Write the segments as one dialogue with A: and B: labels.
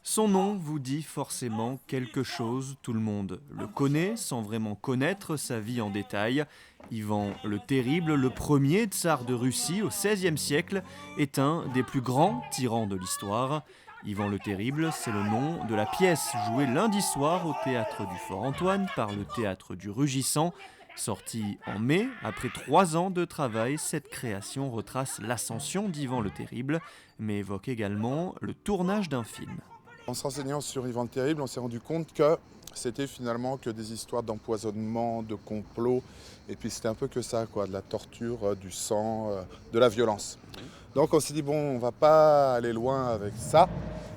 A: Son nom vous dit forcément quelque chose, tout le monde le connaît sans vraiment connaître sa vie en détail. Ivan le Terrible, le premier tsar de Russie au XVIe siècle, est un des plus grands tyrans de l'histoire. Ivan le Terrible, c'est le nom de la pièce jouée lundi soir au théâtre du Fort-Antoine par le théâtre du Rugissant. Sortie en mai, après 3 ans de travail, cette création retrace l'ascension d'Ivan le Terrible, mais évoque également le tournage d'un film.
B: En se renseignant sur Ivan le Terrible, on s'est rendu compte que c'était finalement que des histoires d'empoisonnement, de complot, et puis c'était un peu que ça, quoi, de la torture, du sang, de la violence. Donc on s'est dit, bon, on va pas aller loin avec ça,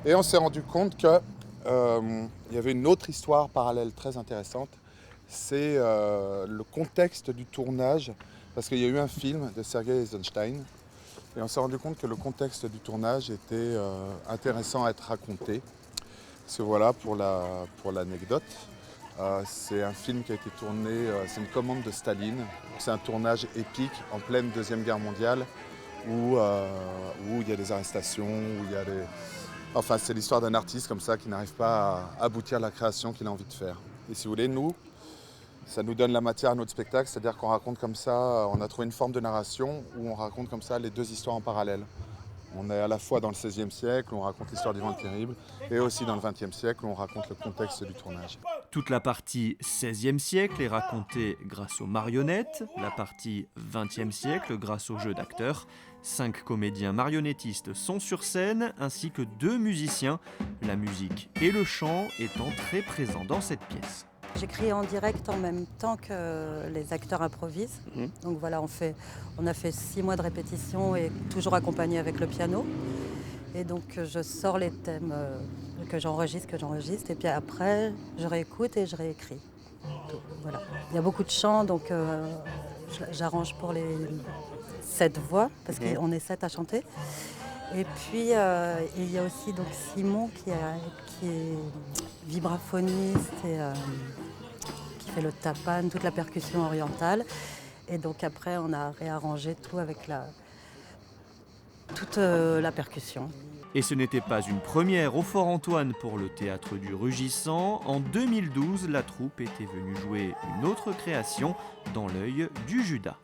B: et on s'est rendu compte que il y avait une autre histoire parallèle très intéressante, c'est le contexte du tournage, parce qu'il y a eu un film de Sergei Eisenstein, et on s'est rendu compte que le contexte du tournage était intéressant à être raconté. Parce que voilà, pour l'anecdote, c'est un film qui a été tourné, c'est une commande de Staline. C'est un tournage épique en pleine Deuxième Guerre mondiale où il y a des arrestations, où il y a des... Enfin, c'est l'histoire d'un artiste comme ça qui n'arrive pas à aboutir à la création qu'il a envie de faire. Et si vous voulez, nous, ça nous donne la matière à notre spectacle, c'est-à-dire qu'on raconte comme ça, on a trouvé une forme de narration où on raconte comme ça les deux histoires en parallèle. On est à la fois dans le XVIe siècle, où on raconte l'histoire d'Ivan le Terrible, et aussi dans le XXe siècle, où on raconte le contexte du tournage.
A: Toute la partie XVIe siècle est racontée grâce aux marionnettes, la partie XXe siècle grâce au jeu d'acteurs. 5 comédiens marionnettistes sont sur scène, ainsi que 2 musiciens, la musique et le chant étant très présents dans cette pièce.
C: J'écris en direct en même temps que les acteurs improvisent. Donc voilà, on a fait 6 mois de répétition et toujours accompagné avec le piano. Et donc je sors les thèmes que j'enregistre, et puis après je réécoute et je réécris. Voilà. Il y a beaucoup de chants, donc j'arrange pour les 7 voix, parce qu'on est 7 à chanter. Et puis il y a aussi donc Simon qui est vibraphoniste et qui fait le tapan, toute la percussion orientale. Et donc après on a réarrangé tout avec toute la percussion.
A: Et ce n'était pas une première au Fort-Antoine pour le théâtre du Rugissant. En 2012, la troupe était venue jouer une autre création dans l'œil du Judas.